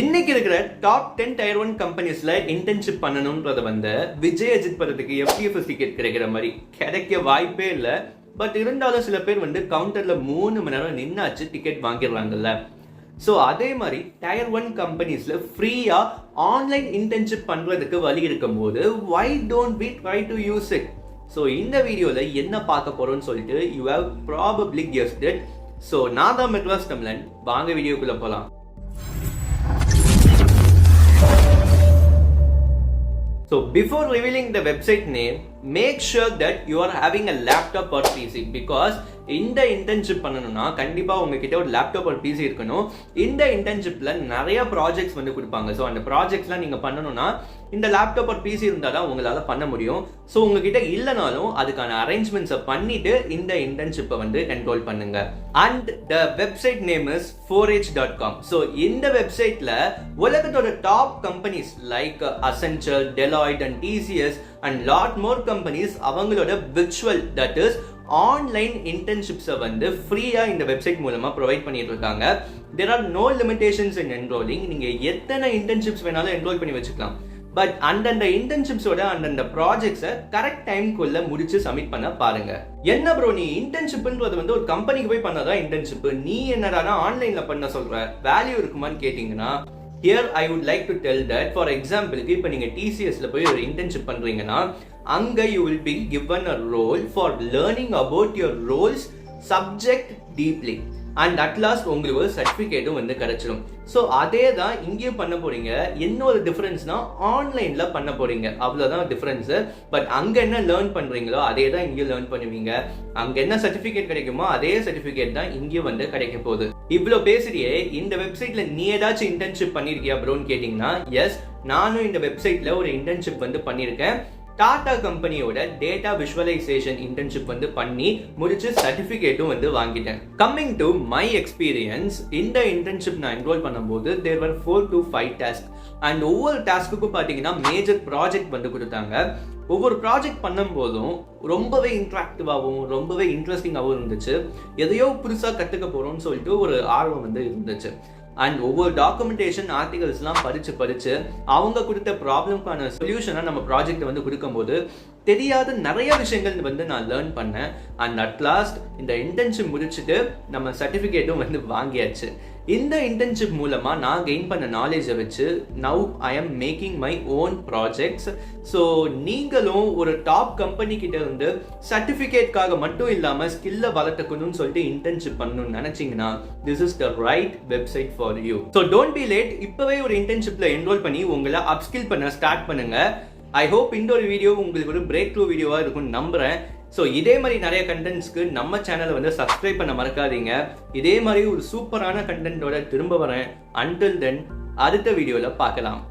இன்னைக்கு இருக்கிற top 10 tier 1 கம்பெனிஸ்ல இன்டர்ன்ஷிப் பண்ணணும்ன்றத விஜய் அஜித் படத்துக்கு FTFS டிக்கெட் கிடைக்கிற மாதிரி கிடைக்க வாய்ப்பே இல்லை. பட் இருந்தாலும் சில பேர் கவுண்டர்ல 3 மணி நேரம் நின்னாச்சு டிக்கெட் வாங்கிடுறாங்கல்ல. ஸோ அதே மாதிரி டயர் 1 கம்பெனிஸ்ல ஃப்ரீயா ஆன்லைன் இன்டர்ன்ஷிப் பண்றதுக்கு வழி இருக்கும் போது why don't we try to use it? So இந்த வீடியோல என்ன பார்க்க போறோம்னு சொல்லிட்டு you have probably guessed it. So நான் தான் மெட்ராஸ் தமிழன், வாங்க வீடியோக்குள்ள போலாம். So before revealing the website name, make sure that you are having a laptop or PC because இந்த இன்டர்ன்ஷிப் பண்ணணும்னா கண்டிப்பா உங்ககிட்ட ஒரு லேப்டாப் ஒரு பிசி இருக்கணும். இந்த இன்டர்ன்ஷிப்ல நிறைய ப்ராஜெக்ட்ஸ் கொடுப்பாங்க. ஸோ அந்த ப்ராஜெக்ட்ஸ்லாம் நீங்க பண்ணணும்னா இந்த லேப்டாப் ஒரு பிசி இருந்தாதான் உங்களால பண்ண முடியும். ஸோ உங்ககிட்ட இல்லைனாலும் அதுக்கான அரேஞ்ச்மெண்ட்ஸை பண்ணிட்டு இந்த இன்டர்ன்ஷிப்பை என்ரோல் பண்ணுங்க. And the website name is 4h.com. So இந்த வெப்சைட்ல உலகத்தோட top companies like Accenture, Deloitte and TCS and lot more companies அவங்களோட virtual that is ஆன்லைன் இன்டர்ன்ஷிப்ஸை ஃப்ரீயா இந்த வெப்சைட் மூலமா ப்ரொவைட் பண்ணிட்டு இருக்காங்க. There are no limitations in enrolling. நீங்க எத்தனை இன்டர்ன்ஷிப்ஸ் வேணாலும் என்ரோல் பண்ணி வச்சுக்கலாம். பட் அந்தந்த இன்டர்ன்ஷிப்ஸோட அந்தந்த ப்ராஜெக்ட்ஸை கரெக்ட் டைம்குள்ள முடிச்சு சப்மிட் பண்ண பாருங்க. என்ன ப்ரோ நீ இன்டர்ன்ஷிப்ன்றது ஒரு கம்பெனிக்கு போய் பண்ணாதான் இன்டர்ன்ஷிப், நீ என்னடா ஆன்லைன்ல பண்ண சொல்ற, வேல்யூ இருக்குமான்னு கேட்டீங்கன்னா here I would like to tell that for example இப்போ நீங்க TCSல போய் ஒரு இன்டர்ன்ஷிப் பண்றீங்கன்னா அங்க you will be given a role for learning about your roles subject deeply and at last உங்களுக்கு ஒரு சர்டிஃபிகேட்டும் கிடைச்சிடும். ஸோ அதே தான் இங்கேயும் பண்ண போறீங்க. என்ன ஒரு டிஃபரன்ஸ்னா ஆன்லைன்ல பண்ண போறீங்க, அவ்வளவுதான் டிஃபரன்ஸ். பட் அங்க என்ன லேர்ன் பண்றீங்களோ அதே தான் இங்கேயும் லேர்ன் பண்ணுவீங்க. அங்க என்ன சர்டிஃபிகேட் கிடைக்குமோ அதே சர்டிஃபிகேட் தான் இங்கேயும் கிடைக்க போகுது. இவ்வளவு பேசுறியே, இந்த வெப்சைட்ல நீ ஏதாச்சும் இன்டர்ன்ஷிப் பண்ணிருக்கியா ப்ரோன்னு கேட்டீங்கன்னா எஸ், நானும் இந்த வெப்சைட்ல ஒரு இன்டர்ன்ஷிப் பண்ணிருக்கேன். டாடா கம்பெனியோட டேட்டா விஷுவலைசேஷன் இன்டர்ன்ஷிப் பண்ணி முடிச்சு சர்டிஃபிகேட்டும் வாங்கிட்டேன். கம்மிங் டு மை எக்ஸ்பீரியன்ஸ், இந்த இன்டர்ன்ஷிப் நான் என்ரோல் பண்ணும்போது தேர் வர் 4 to 5 டாஸ்க் அண்ட் ஒவ்வொரு டாஸ்க்குக்கும் பார்த்தீங்கன்னா மேஜர் ப்ராஜெக்ட் கொடுத்தாங்க. ஒவ்வொரு ப்ராஜெக்ட் பண்ணும் போதும் ரொம்பவே இன்ட்ராக்டிவாகவும் ரொம்பவே இன்ட்ரெஸ்டிங்காகவும் இருந்துச்சு. எதையோ புதுசாக கற்றுக்க போகிறோம்னு சொல்லிட்டு ஒரு ஆர்வம் இருந்துச்சு. அண்ட் ஒவ்வொரு டாக்குமெண்டேஷன் ஆர்டிகல்ஸ்லாம் படிச்சு அவங்க கொடுத்த ப்ராப்ளம்க்கான சொல்யூஷனை நம்ம ப்ராஜெக்ட் கொடுக்கும்போது தெரியாத நிறைய விஷயங்கள் நான் லேர்ன் பண்ணேன். அண்ட் அட் லாஸ்ட் இந்த இன்டர்ன்ஷிப் முடிச்சுட்டு நம்ம சர்டிஃபிகேட்டும் வாங்கியாச்சு. இந்த இன்டர்ன்ஷிப் மூலமா நான் கெயின் பண்ண நாலேஜை வச்சு now I am making my own projects. So நீங்களும் ஒரு டாப் கம்பெனி கிட்ட இருந்து சர்டிஃபிகேட்காக மட்டும் இல்லாமல் ஸ்கில்லை வளர்த்துக்கணும்னு சொல்லிட்டு இன்டர்ன்ஷிப் பண்ணணும்னு நினைச்சீங்கன்னா this is the right website for you. So don't be late, இப்பவே ஒரு இன்டர்ன்ஷிப்ல என்ரோல் பண்ணி உங்களை அப்ஸ்கில் பண்ண ஸ்டார்ட் பண்ணுங்க. ஐ ஹோப் இந்த ஒரு வீடியோ உங்களுக்கு ஒரு பிரேக் த்ரூ வீடியோவா இருக்கும்னு நம்புறேன். ஸோ இதே மாதிரி நிறைய கண்டென்ட்ஸ்க்கு நம்ம சேனலை சப்ஸ்கிரைப் பண்ண மறக்காதீங்க. இதே மாதிரி ஒரு சூப்பரான கண்டென்ட்டோட திரும்ப வரேன். அன்டில் தென் அடுத்த வீடியோவில் பார்க்கலாம்.